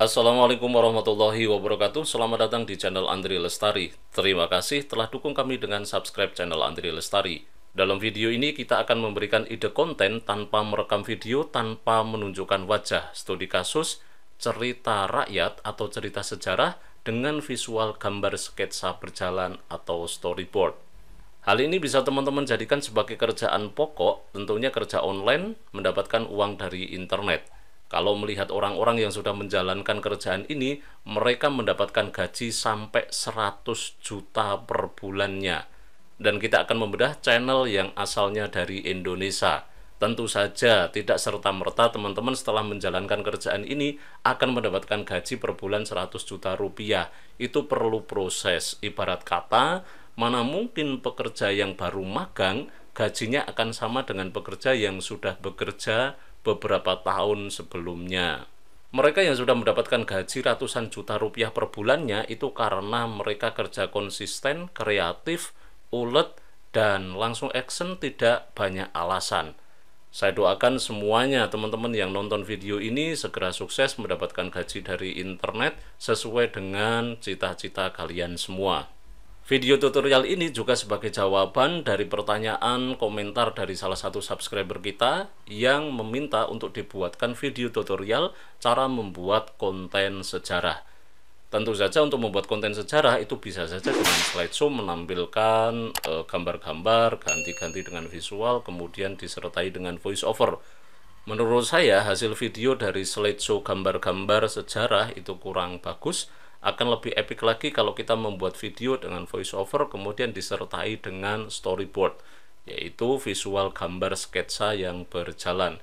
Assalamualaikum warahmatullahi wabarakatuh. Selamat datang di channel Andri Lestari. Terima kasih telah dukung kami dengan subscribe channel Andri Lestari. Dalam video ini kita akan memberikan ide konten tanpa merekam video, tanpa menunjukkan wajah, studi kasus, cerita rakyat atau cerita sejarah dengan visual gambar sketsa berjalan atau storyboard. Hal ini bisa teman-teman jadikan sebagai kerjaan pokok, tentunya kerja online, mendapatkan uang dari internet. Kalau melihat orang-orang yang sudah menjalankan kerjaan ini, mereka mendapatkan gaji sampai 100 juta per bulannya. Dan kita akan membedah channel yang asalnya dari Indonesia. Tentu saja tidak serta-merta teman-teman setelah menjalankan kerjaan ini akan mendapatkan gaji per bulan 100 juta rupiah. Itu perlu proses. Ibarat kata, mana mungkin pekerja yang baru magang gajinya akan sama dengan pekerja yang sudah bekerja beberapa tahun sebelumnya. Mereka yang sudah mendapatkan gaji ratusan juta rupiah per bulannya itu karena mereka kerja konsisten, kreatif, ulet, dan langsung action, tidak banyak alasan. Saya doakan semuanya teman-teman yang nonton video ini segera sukses mendapatkan gaji dari internet sesuai dengan cita-cita kalian semua. Video tutorial ini juga sebagai jawaban dari pertanyaan komentar dari salah satu subscriber kita yang meminta untuk dibuatkan video tutorial cara membuat konten sejarah. Tentu saja untuk membuat konten sejarah itu bisa saja dengan slideshow, menampilkan gambar-gambar, ganti-ganti dengan visual, kemudian disertai dengan voice over. Menurut saya hasil video dari slideshow gambar-gambar sejarah itu kurang bagus. Akan lebih epic lagi kalau kita membuat video dengan voice over kemudian disertai dengan storyboard, yaitu visual gambar sketsa yang berjalan.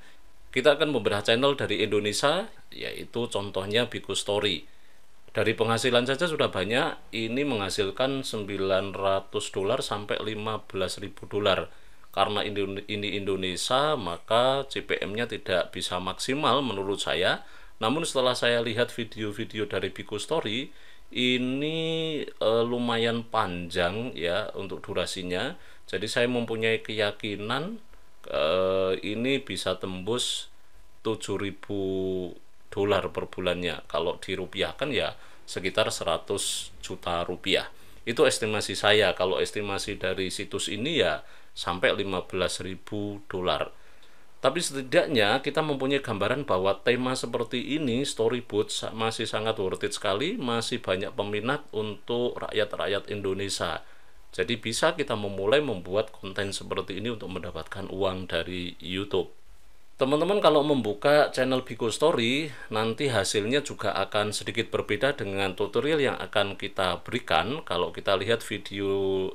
Kita akan membedah channel dari Indonesia, yaitu contohnya Biku Story. Dari penghasilan saja sudah banyak, ini menghasilkan $900 sampai $15.000. Karena ini Indonesia, maka CPM-nya tidak bisa maksimal menurut saya. Namun setelah saya lihat video-video dari Biku Story, ini lumayan panjang ya untuk durasinya. Jadi saya mempunyai keyakinan ini bisa tembus $7.000 per bulannya. Kalau dirupiahkan ya sekitar 100 juta rupiah. Itu estimasi saya. Kalau estimasi dari situs ini ya sampai $15.000. Tapi setidaknya kita mempunyai gambaran bahwa tema seperti ini, storyboard, masih sangat worth it sekali, masih banyak peminat untuk rakyat-rakyat Indonesia. Jadi bisa kita memulai membuat konten seperti ini untuk mendapatkan uang dari YouTube. Teman-teman kalau membuka channel Biku Story, nanti hasilnya juga akan sedikit berbeda dengan tutorial yang akan kita berikan. Kalau kita lihat video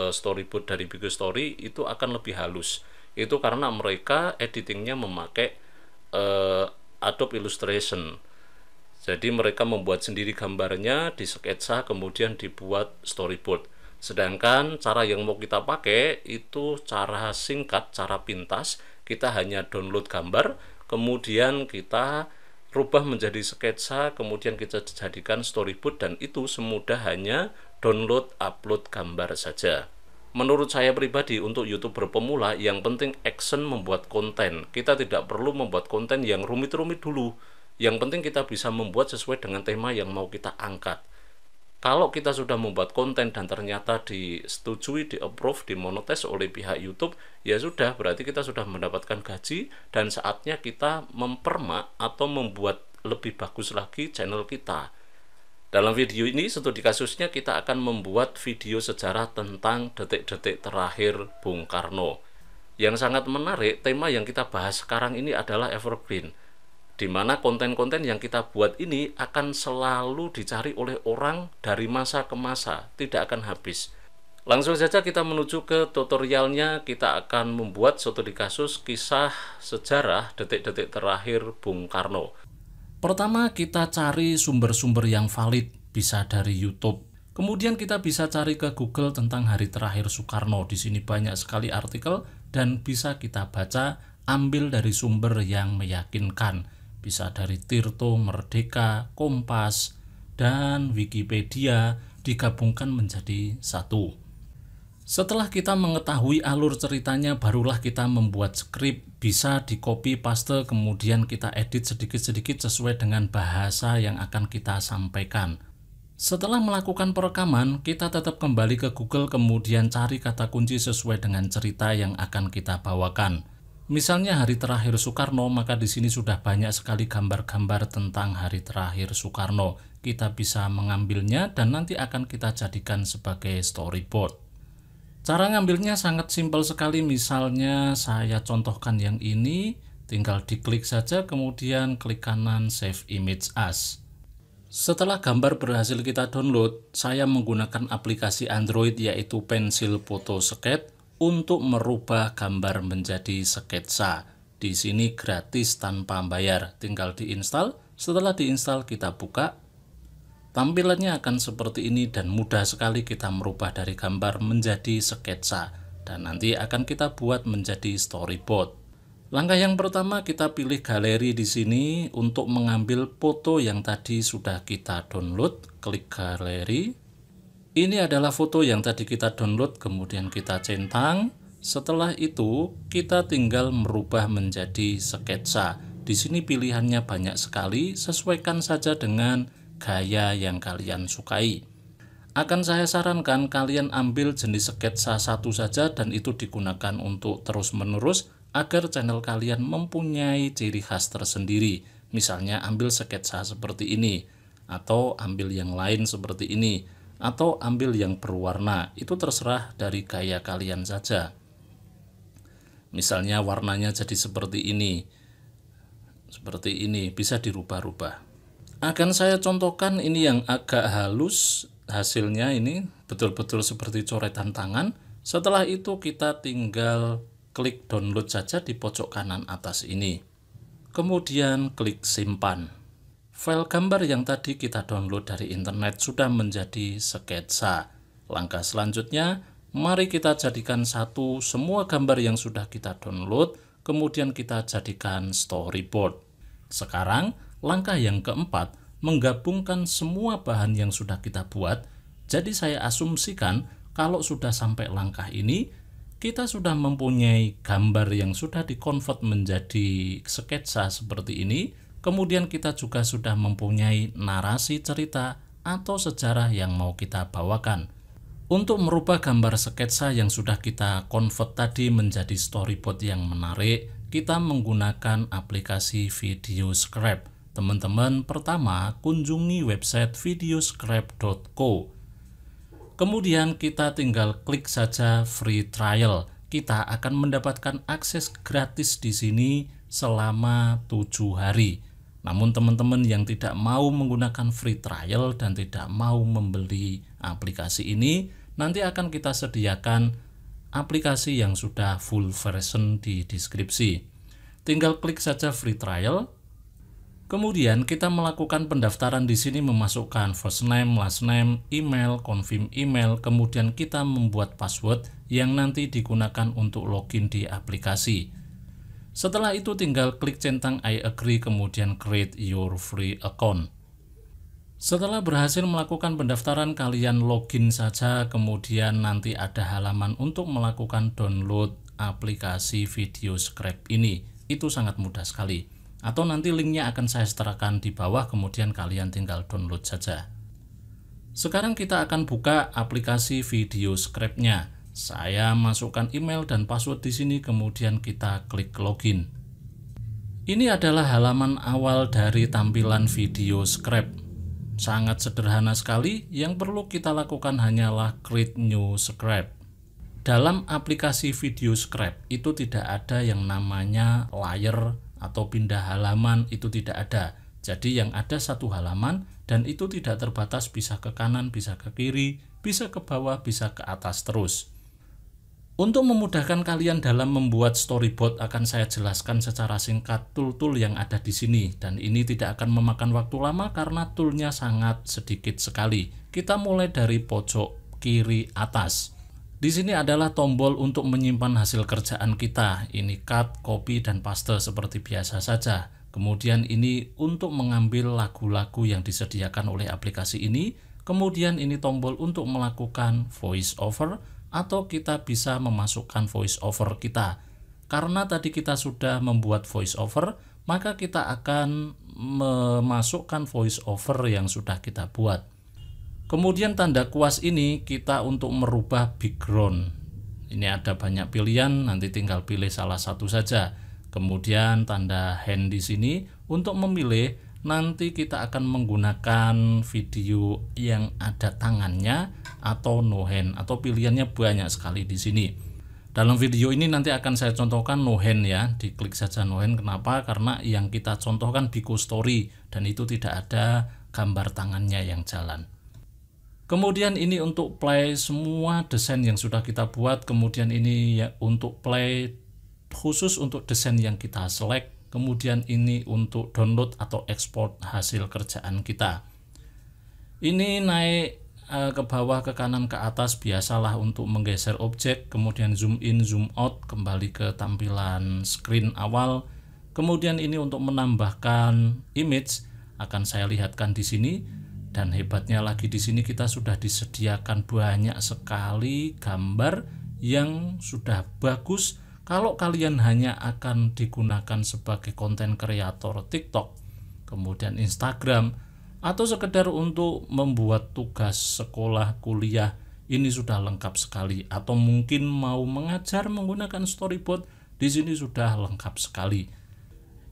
storyboard dari Biku Story, itu akan lebih halus. Itu karena mereka editingnya memakai Adobe Illustration. Jadi mereka membuat sendiri gambarnya, di sketsa, kemudian dibuat storyboard. Sedangkan cara yang mau kita pakai itu cara singkat, cara pintas. Kita hanya download gambar, kemudian kita rubah menjadi sketsa, kemudian kita jadikan storyboard, dan itu semudah hanya download, upload gambar saja. Menurut saya pribadi untuk YouTuber pemula yang penting action membuat konten. Kita tidak perlu membuat konten yang rumit-rumit dulu. Yang penting kita bisa membuat sesuai dengan tema yang mau kita angkat. Kalau kita sudah membuat konten dan ternyata disetujui, di-approve, dimonetize oleh pihak YouTube, ya sudah, berarti kita sudah mendapatkan gaji dan saatnya kita mempermak atau membuat lebih bagus lagi channel kita. Dalam video ini, studi kasusnya kita akan membuat video sejarah tentang detik-detik terakhir Bung Karno. Yang sangat menarik, tema yang kita bahas sekarang ini adalah evergreen, di mana konten-konten yang kita buat ini akan selalu dicari oleh orang dari masa ke masa, tidak akan habis. Langsung saja kita menuju ke tutorialnya. Kita akan membuat studi kasus kisah sejarah detik-detik terakhir Bung Karno. Pertama kita cari sumber-sumber yang valid, bisa dari YouTube. Kemudian kita bisa cari ke Google tentang hari terakhir Soekarno. Di sini banyak sekali artikel dan bisa kita baca, ambil dari sumber yang meyakinkan. Bisa dari Tirto, Merdeka, Kompas, dan Wikipedia digabungkan menjadi satu. Setelah kita mengetahui alur ceritanya, barulah kita membuat skrip, bisa di copy paste, kemudian kita edit sedikit-sedikit sesuai dengan bahasa yang akan kita sampaikan. Setelah melakukan perekaman, kita tetap kembali ke Google, kemudian cari kata kunci sesuai dengan cerita yang akan kita bawakan. Misalnya hari terakhir Soekarno, maka di sini sudah banyak sekali gambar-gambar tentang hari terakhir Soekarno. Kita bisa mengambilnya dan nanti akan kita jadikan sebagai storyboard. Cara ngambilnya sangat simpel sekali, misalnya saya contohkan yang ini, tinggal diklik saja kemudian klik kanan Save Image As. Setelah gambar berhasil kita download, saya menggunakan aplikasi Android yaitu Pencil Photo Sketch untuk merubah gambar menjadi sketsa. Di sini gratis tanpa bayar, tinggal diinstal. Setelah diinstal kita buka. Tampilannya akan seperti ini dan mudah sekali kita merubah dari gambar menjadi sketsa dan nanti akan kita buat menjadi storyboard. Langkah yang pertama kita pilih galeri di sini untuk mengambil foto yang tadi sudah kita download, klik galeri. Ini adalah foto yang tadi kita download, kemudian kita centang. Setelah itu kita tinggal merubah menjadi sketsa. Di sini pilihannya banyak sekali, sesuaikan saja dengan gaya yang kalian sukai. Akan saya sarankan kalian ambil jenis sketsa satu saja dan itu digunakan untuk terus-menerus agar channel kalian mempunyai ciri khas tersendiri. Misalnya ambil sketsa seperti ini, atau ambil yang lain seperti ini, atau ambil yang berwarna. Itu terserah dari gaya kalian saja. Misalnya warnanya jadi seperti ini, bisa dirubah-rubah. Akan saya contohkan ini yang agak halus, hasilnya ini betul-betul seperti coretan tangan. Setelah itu kita tinggal klik download saja di pojok kanan atas ini. Kemudian klik simpan. File gambar yang tadi kita download dari internet sudah menjadi sketsa. Langkah selanjutnya, mari kita jadikan satu semua gambar yang sudah kita download, kemudian kita jadikan storyboard. Sekarang, langkah yang keempat, menggabungkan semua bahan yang sudah kita buat. Jadi saya asumsikan kalau sudah sampai langkah ini, kita sudah mempunyai gambar yang sudah dikonvert menjadi sketsa seperti ini. Kemudian kita juga sudah mempunyai narasi cerita atau sejarah yang mau kita bawakan. Untuk merubah gambar sketsa yang sudah kita convert tadi menjadi storyboard yang menarik, kita menggunakan aplikasi VideoScrap. Teman-teman, pertama kunjungi website videoscrap.co. Kemudian kita tinggal klik saja free trial. Kita akan mendapatkan akses gratis di sini selama 7 hari. Namun teman-teman yang tidak mau menggunakan free trial dan tidak mau membeli aplikasi ini, nanti akan kita sediakan aplikasi yang sudah full version di deskripsi. Tinggal klik saja free trial. Kemudian kita melakukan pendaftaran di sini, memasukkan first name, last name, email, confirm email, kemudian kita membuat password yang nanti digunakan untuk login di aplikasi. Setelah itu tinggal klik centang I agree, kemudian create your free account. Setelah berhasil melakukan pendaftaran, kalian login saja, kemudian nanti ada halaman untuk melakukan download aplikasi VideoScrap ini. Itu sangat mudah sekali. Atau nanti linknya akan saya setarakan di bawah, kemudian kalian tinggal download saja. Sekarang kita akan buka aplikasi VideoScrap-nya. Saya masukkan email dan password di sini, kemudian kita klik login. Ini adalah halaman awal dari tampilan VideoScrap. Sangat sederhana sekali, yang perlu kita lakukan hanyalah create new script. Dalam aplikasi VideoScrap itu tidak ada yang namanya layer atau pindah halaman, itu tidak ada. Jadi yang ada satu halaman dan itu tidak terbatas, bisa ke kanan, bisa ke kiri, bisa ke bawah, bisa ke atas terus. Untuk memudahkan kalian dalam membuat storyboard, akan saya jelaskan secara singkat tool-tool yang ada di sini, dan ini tidak akan memakan waktu lama karena toolnya sangat sedikit sekali. Kita mulai dari pojok kiri atas. Di sini adalah tombol untuk menyimpan hasil kerjaan kita. Ini cut, copy, dan paste seperti biasa saja. Kemudian ini untuk mengambil lagu-lagu yang disediakan oleh aplikasi ini. Kemudian ini tombol untuk melakukan voice over atau kita bisa memasukkan voice over kita. Karena tadi kita sudah membuat voice over, maka kita akan memasukkan voice over yang sudah kita buat. Kemudian tanda kuas ini kita untuk merubah background. Ini ada banyak pilihan, nanti tinggal pilih salah satu saja. Kemudian tanda hand di sini untuk memilih, nanti kita akan menggunakan video yang ada tangannya atau no hand, atau pilihannya banyak sekali di sini. Dalam video ini nanti akan saya contohkan no hand ya, diklik saja no hand. Kenapa? Karena yang kita contohkan Bigo Story dan itu tidak ada gambar tangannya yang jalan. Kemudian ini untuk play semua desain yang sudah kita buat. Kemudian ini ya untuk play khusus untuk desain yang kita select. Kemudian ini untuk download atau ekspor hasil kerjaan kita. Ini naik ke bawah, ke kanan, ke atas, biasalah untuk menggeser objek. Kemudian zoom in, zoom out, kembali ke tampilan screen awal. Kemudian ini untuk menambahkan image akan saya lihatkan di sini. Dan hebatnya lagi di sini kita sudah disediakan banyak sekali gambar yang sudah bagus. Kalau kalian hanya akan digunakan sebagai konten kreator TikTok, kemudian Instagram, atau sekedar untuk membuat tugas sekolah, kuliah, ini sudah lengkap sekali. Atau mungkin mau mengajar menggunakan storyboard, di sini sudah lengkap sekali.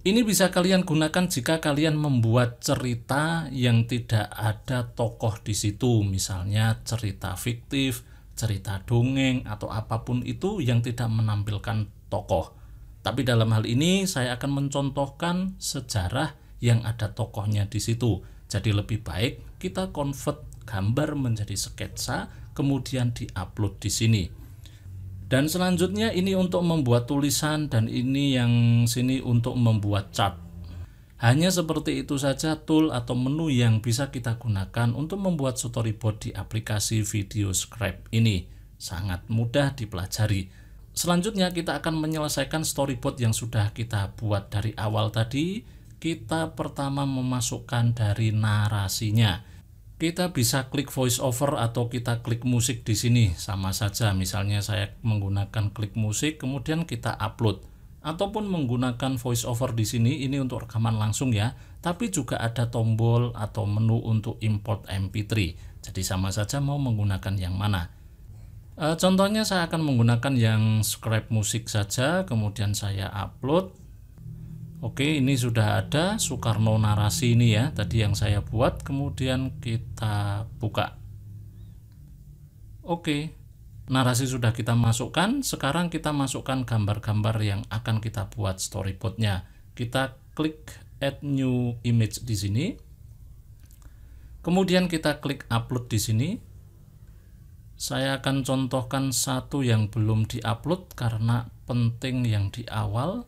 Ini bisa kalian gunakan jika kalian membuat cerita yang tidak ada tokoh di situ, misalnya cerita fiktif, cerita dongeng, atau apapun itu yang tidak menampilkan tokoh. Tapi dalam hal ini saya akan mencontohkan sejarah yang ada tokohnya di situ. Jadi lebih baik kita convert gambar menjadi sketsa, kemudian diupload di sini. Dan selanjutnya ini untuk membuat tulisan, dan ini yang sini untuk membuat chart. Hanya seperti itu saja tool atau menu yang bisa kita gunakan untuk membuat storyboard di aplikasi VideoScribe ini. Sangat mudah dipelajari. Selanjutnya kita akan menyelesaikan storyboard yang sudah kita buat dari awal tadi. Kita pertama memasukkan dari narasinya. Kita bisa klik voice over atau kita klik musik di sini, sama saja. Misalnya saya menggunakan klik musik, kemudian kita upload, ataupun menggunakan voice over di sini. Ini untuk rekaman langsung ya, tapi juga ada tombol atau menu untuk import MP3. Jadi sama saja mau menggunakan yang mana. Contohnya saya akan menggunakan yang Scribe musik saja, kemudian saya upload. Oke, ini sudah ada Soekarno narasi ini ya, tadi yang saya buat, kemudian kita buka. Oke, narasi sudah kita masukkan. Sekarang kita masukkan gambar-gambar yang akan kita buat storyboardnya. Kita klik add new image di sini. Kemudian kita klik upload di sini. Saya akan contohkan satu yang belum diupload karena penting yang di awal.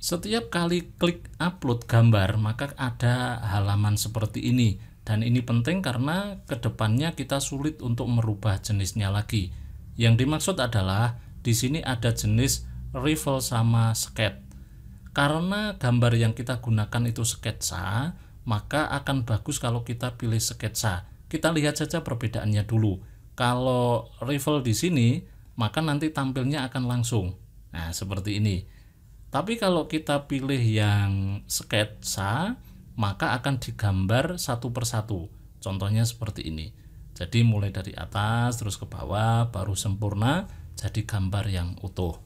Setiap kali klik upload gambar, maka ada halaman seperti ini. Dan ini penting karena kedepannya kita sulit untuk merubah jenisnya lagi. Yang dimaksud adalah di sini ada jenis rival sama sketch. Karena gambar yang kita gunakan itu sketsa, maka akan bagus kalau kita pilih sketsa. Kita lihat saja perbedaannya dulu. Kalau rival di sini, maka nanti tampilnya akan langsung. Nah, seperti ini. Tapi kalau kita pilih yang sketsa, maka akan digambar satu persatu. Contohnya seperti ini. Jadi mulai dari atas terus ke bawah baru sempurna jadi gambar yang utuh.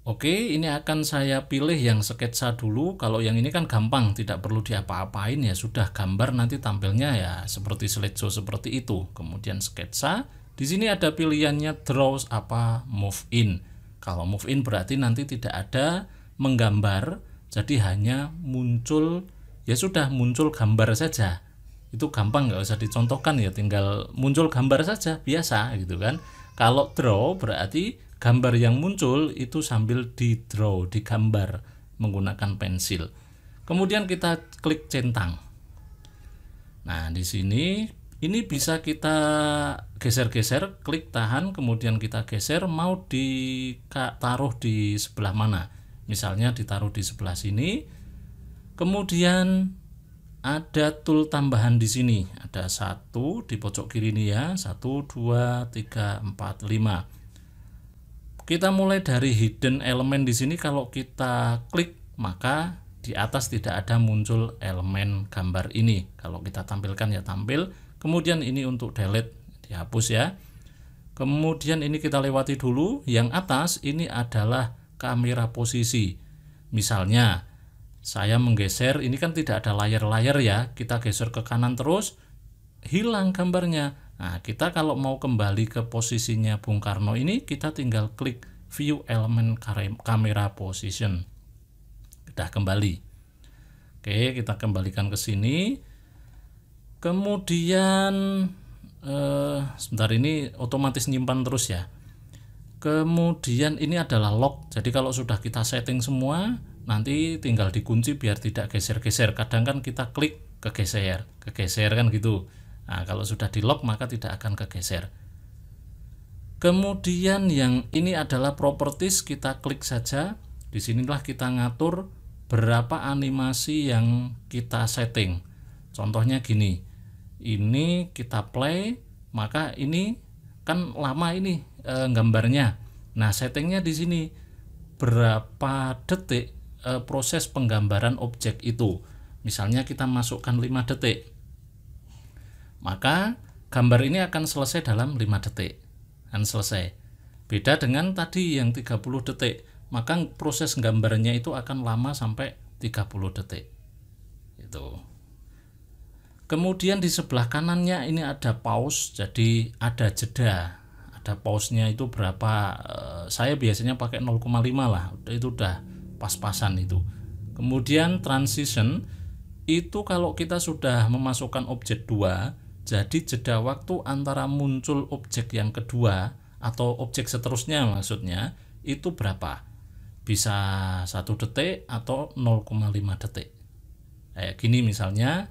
Oke, ini akan saya pilih yang sketsa dulu. Kalau yang ini kan gampang, tidak perlu diapa-apain ya, sudah gambar nanti tampilnya ya seperti slideshow seperti itu. Kemudian sketsa. Di sini ada pilihannya draw apa move in. Kalau move in berarti nanti tidak ada menggambar, jadi hanya muncul, ya sudah muncul gambar saja. Itu gampang, nggak usah dicontohkan ya, tinggal muncul gambar saja biasa gitu kan. Kalau draw berarti gambar yang muncul itu sambil di draw, digambar menggunakan pensil. Kemudian kita klik centang. Nah, di sini ini bisa kita geser-geser, klik tahan, kemudian kita geser, mau ditaruh di sebelah mana. Misalnya ditaruh di sebelah sini. Kemudian ada tool tambahan di sini. Ada 1 di pojok kiri ini ya. 1, 2, 3, 4, 5. Kita mulai dari hidden element di sini. Kalau kita klik maka di atas tidak ada muncul elemen gambar ini. Kalau kita tampilkan ya tampil. Kemudian ini untuk delete, dihapus ya. Kemudian ini kita lewati dulu. Yang atas ini adalah kamera posisi. Misalnya saya menggeser, ini kan tidak ada layar-layar ya, kita geser ke kanan terus, hilang gambarnya. Nah, kita kalau mau kembali ke posisinya Bung Karno ini, kita tinggal klik view element camera position. Sudah kembali. Oke, kita kembalikan ke sini. Kemudian sebentar, ini otomatis nyimpan terus ya. Kemudian ini adalah lock. Jadi kalau sudah kita setting semua, nanti tinggal dikunci biar tidak geser-geser. Kadang kan kita klik kegeser kan gitu. Nah, kalau sudah di lock maka tidak akan kegeser. Kemudian yang ini adalah properties, kita klik saja. Disinilah kita ngatur berapa animasi yang kita setting. Contohnya gini, ini kita play, maka ini kan lama ini gambarnya. Nah, settingnya di sini berapa detik proses penggambaran objek itu. Misalnya kita masukkan 5 detik. Maka gambar ini akan selesai dalam 5 detik. Akan selesai. Beda dengan tadi yang 30 detik. Maka proses gambarnya itu akan lama sampai 30 detik. Itu. Kemudian di sebelah kanannya ini ada pause, jadi ada jeda. Ada pause-nya itu berapa? Saya biasanya pakai 0,5 lah. Itu udah pas-pasan itu. Kemudian transition itu kalau kita sudah memasukkan objek 2, jadi jeda waktu antara muncul objek yang kedua atau objek seterusnya maksudnya itu berapa? Bisa 1 detik atau 0,5 detik. Kayak gini misalnya.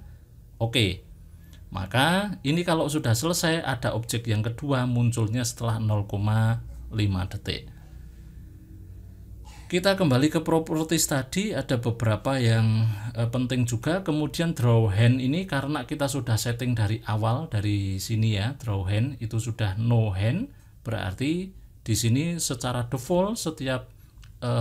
Oke. Maka ini kalau sudah selesai ada objek yang kedua munculnya setelah 0,5 detik. Kita kembali ke properties tadi, ada beberapa yang penting juga. Kemudian draw hand ini karena kita sudah setting dari awal, dari sini ya, draw hand itu sudah no hand, berarti di sini secara default setiap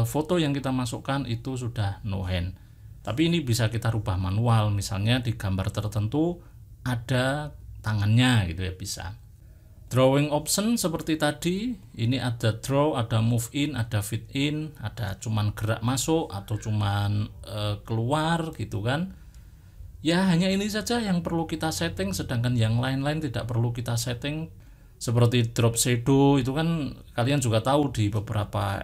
foto yang kita masukkan itu sudah no hand. Tapi ini bisa kita rubah manual, misalnya di gambar tertentu ada tangannya gitu ya, bisa. Drawing option seperti tadi, ini ada draw, ada move in, ada fit in, ada cuman gerak masuk atau cuman keluar gitu kan. Ya hanya ini saja yang perlu kita setting, sedangkan yang lain-lain tidak perlu kita setting. Seperti drop shadow itu kan kalian juga tahu di beberapa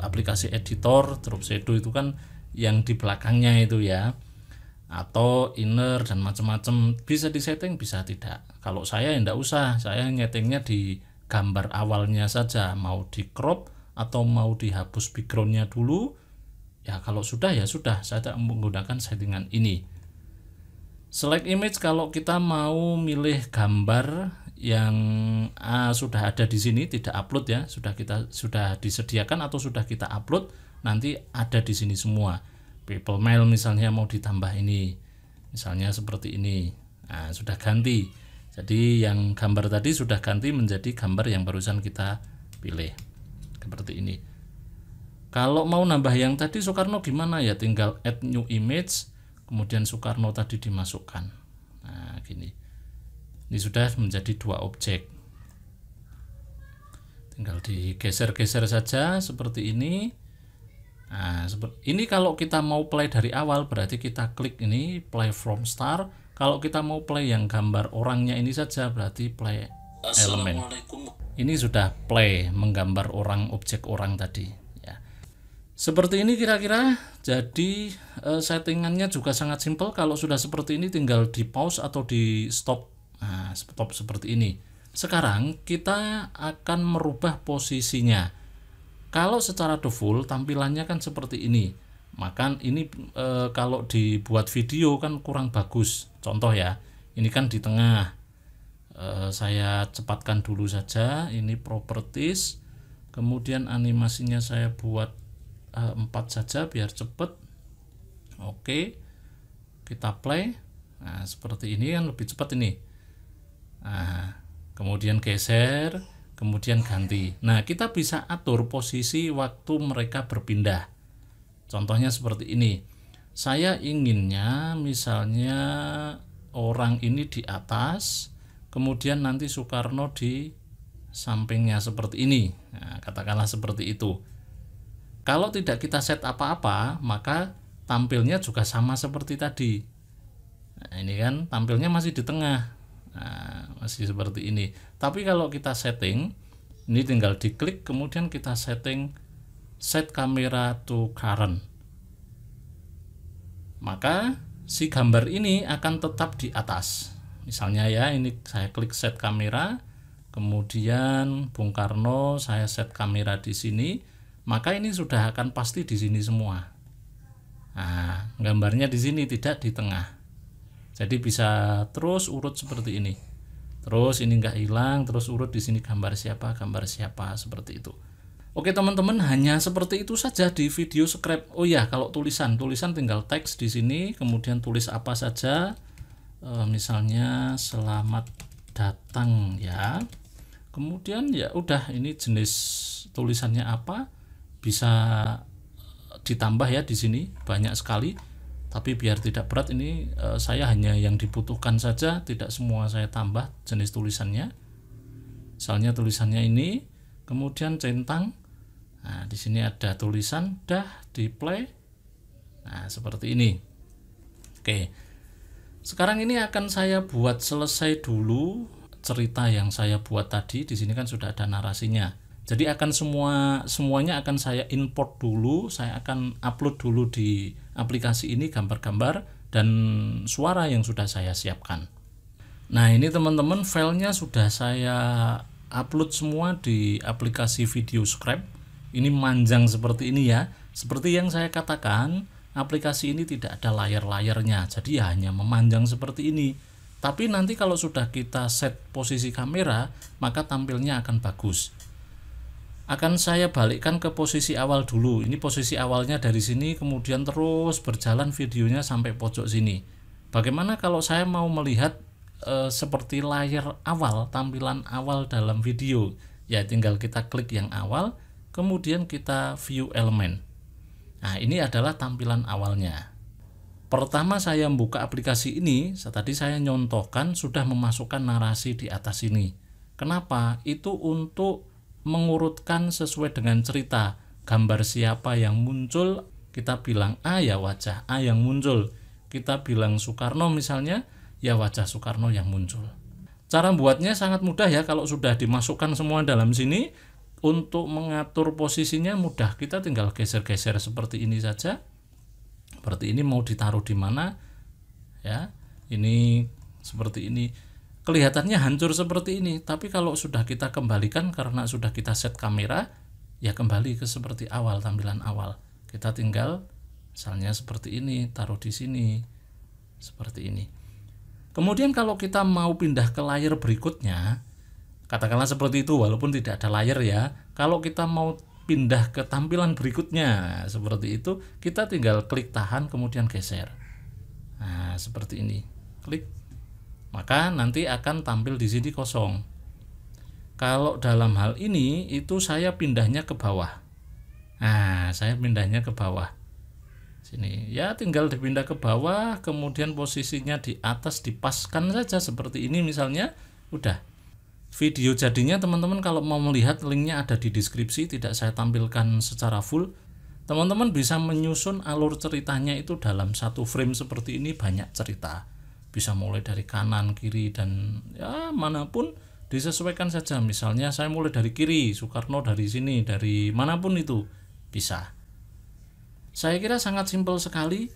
aplikasi editor, drop shadow itu kan yang di belakangnya itu ya. Atau inner dan macam-macam, bisa disetting bisa tidak. Kalau saya tidak usah, saya nyetingnya di gambar awalnya saja, mau di crop atau mau dihapus backgroundnya dulu ya. Kalau sudah ya sudah, saya tidak menggunakan settingan ini. Select image kalau kita mau milih gambar yang sudah ada di sini, tidak upload ya, sudah disediakan atau sudah kita upload, nanti ada di sini semua. People mail misalnya mau ditambah ini, misalnya seperti ini. Nah, sudah ganti. Jadi yang gambar tadi sudah ganti menjadi gambar yang barusan kita pilih. Seperti ini. Kalau mau nambah yang tadi Soekarno gimana ya? Tinggal add new image, kemudian Soekarno tadi dimasukkan. Nah, gini. Ini sudah menjadi 2 objek. Tinggal digeser-geser saja seperti ini. Nah, ini kalau kita mau play dari awal berarti kita klik ini play from start. Kalau kita mau play yang gambar orangnya ini saja berarti play element. Ini sudah play menggambar orang, objek orang tadi ya. Seperti ini kira-kira. Jadi settingannya juga sangat simple. Kalau sudah seperti ini tinggal di pause atau di stop. Nah, stop seperti ini. Sekarang kita akan merubah posisinya. Kalau secara default tampilannya kan seperti ini, maka ini kalau dibuat video kan kurang bagus. Contoh ya, ini kan di tengah. Saya cepatkan dulu saja. Ini properties, kemudian animasinya saya buat 4 saja biar cepet. Oke, kita play. Nah seperti ini kan lebih cepat ini. Nah kemudian geser, kemudian ganti. Nah, kita bisa atur posisi waktu mereka berpindah. Contohnya seperti ini. Saya inginnya misalnya orang ini di atas, kemudian nanti Soekarno di sampingnya seperti ini. Nah, katakanlah seperti itu. Kalau tidak kita set apa-apa, maka tampilnya juga sama seperti tadi. Nah, ini kan tampilnya masih di tengah. Nah, masih seperti ini. Tapi kalau kita setting, ini tinggal diklik, kemudian kita setting set camera to current. Maka si gambar ini akan tetap di atas. Misalnya ya, ini saya klik set kamera, kemudian Bung Karno saya set kamera di sini, maka ini sudah akan pasti di sini semua. Nah, gambarnya di sini, tidak di tengah. Jadi bisa terus urut seperti ini. Terus ini enggak hilang, terus urut di sini gambar siapa seperti itu. Oke teman-teman, hanya seperti itu saja di video script. Oh ya, kalau tulisan tinggal teks di sini, kemudian tulis apa saja. Misalnya selamat datang ya. Kemudian ya udah, ini jenis tulisannya apa, bisa ditambah ya di sini banyak sekali. Tapi biar tidak berat, ini saya hanya yang dibutuhkan saja, tidak semua saya tambah jenis tulisannya. Misalnya tulisannya ini, kemudian centang. Nah, di sini ada tulisan dah di play. Nah, seperti ini. Oke. Sekarang ini akan saya buat selesai dulu cerita yang saya buat tadi. Di sini kan sudah ada narasinya. Jadi akan semuanya akan saya import dulu, saya akan upload dulu di aplikasi ini gambar-gambar dan suara yang sudah saya siapkan. Nah, ini teman-teman, filenya sudah saya upload semua di aplikasi Video Script. Ini manjang seperti ini ya. Seperti yang saya katakan, aplikasi ini tidak ada layar-layarnya, jadi ya hanya memanjang seperti ini. Tapi nanti kalau sudah kita set posisi kamera, maka tampilnya akan bagus. Akan saya balikkan ke posisi awal dulu. Ini posisi awalnya dari sini, kemudian terus berjalan videonya sampai pojok sini. Bagaimana kalau saya mau melihat seperti layar awal, tampilan awal dalam video? Ya tinggal kita klik yang awal, kemudian kita view elemen. Nah, ini adalah tampilan awalnya. Pertama saya membuka aplikasi ini, tadi saya nyontohkan sudah memasukkan narasi di atas ini. Kenapa? Itu untuk mengurutkan sesuai dengan cerita. Gambar siapa yang muncul, kita bilang A ya wajah A yang muncul. Kita bilang Soekarno misalnya, ya wajah Soekarno yang muncul. Cara buatnya sangat mudah ya, kalau sudah dimasukkan semua dalam sini. Untuk mengatur posisinya mudah, kita tinggal geser-geser seperti ini saja. Seperti ini mau ditaruh di mana ya. Ini seperti ini. Kelihatannya hancur seperti ini, tapi kalau sudah kita kembalikan karena sudah kita set kamera, ya kembali ke seperti awal, tampilan awal. Kita tinggal misalnya seperti ini, taruh di sini. Seperti ini. Kemudian kalau kita mau pindah ke layar berikutnya, katakanlah seperti itu, walaupun tidak ada layar ya. Kalau kita mau pindah ke tampilan berikutnya seperti itu, kita tinggal klik tahan kemudian geser. Nah, seperti ini. Klik. Maka nanti akan tampil di sini kosong. Kalau dalam hal ini itu saya pindahnya ke bawah. Nah, saya pindahnya ke bawah. Sini. Ya tinggal dipindah ke bawah, kemudian posisinya di atas dipaskan saja seperti ini misalnya, udah. Video jadinya teman-teman kalau mau melihat, linknya ada di deskripsi, tidak saya tampilkan secara full. Teman-teman bisa menyusun alur ceritanya itu dalam satu frame seperti ini, banyak cerita. Bisa mulai dari kanan, kiri, dan ya manapun disesuaikan saja. Misalnya saya mulai dari kiri, Soekarno dari sini, dari manapun itu bisa. Saya kira sangat simpel sekali.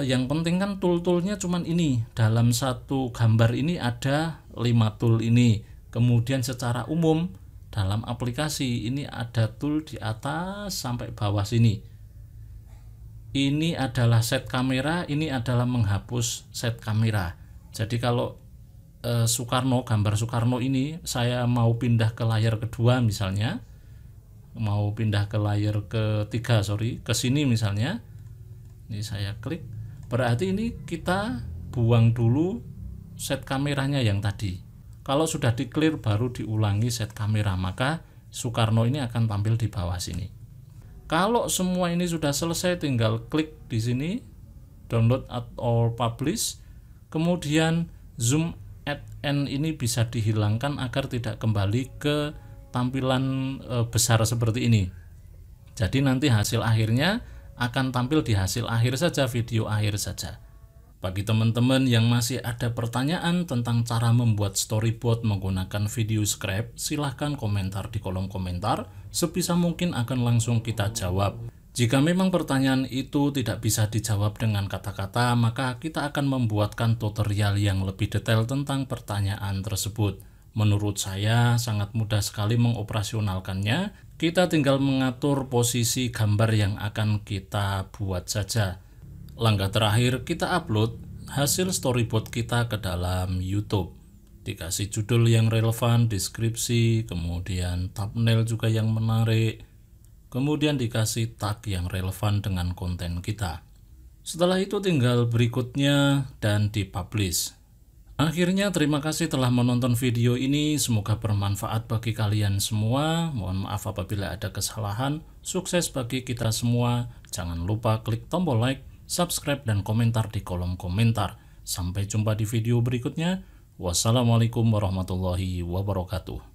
Yang penting kan tool-toolnya cuman ini. Dalam satu gambar ini ada 5 tool ini. Kemudian secara umum dalam aplikasi ini ada tool di atas sampai bawah sini. Ini adalah set kamera, ini adalah menghapus set kamera. Jadi kalau Soekarno, gambar Soekarno ini saya mau pindah ke layar kedua misalnya, mau pindah ke layar ketiga, ke sini misalnya. Ini saya klik. Berarti ini kita buang dulu set kameranya yang tadi. Kalau sudah di clear baru diulangi set kamera, maka Soekarno ini akan tampil di bawah sini. Kalau semua ini sudah selesai, tinggal klik di sini download or publish, kemudian zoom at n ini bisa dihilangkan agar tidak kembali ke tampilan besar seperti ini. Jadi nanti hasil akhirnya akan tampil di hasil akhir saja, video akhir saja. Bagi teman-teman yang masih ada pertanyaan tentang cara membuat storyboard menggunakan video script, silahkan komentar di kolom komentar, sebisa mungkin akan langsung kita jawab. Jika memang pertanyaan itu tidak bisa dijawab dengan kata-kata, maka kita akan membuatkan tutorial yang lebih detail tentang pertanyaan tersebut. Menurut saya sangat mudah sekali mengoperasionalkannya, kita tinggal mengatur posisi gambar yang akan kita buat saja. Langkah terakhir, kita upload hasil storyboard kita ke dalam YouTube. Dikasih judul yang relevan, deskripsi, kemudian thumbnail juga yang menarik, kemudian dikasih tag yang relevan dengan konten kita. Setelah itu tinggal berikutnya dan dipublish. Akhirnya terima kasih telah menonton video ini, semoga bermanfaat bagi kalian semua. Mohon maaf apabila ada kesalahan. Sukses bagi kita semua. Jangan lupa klik tombol like, subscribe, dan komentar di kolom komentar. Sampai jumpa di video berikutnya. Wassalamualaikum warahmatullahi wabarakatuh.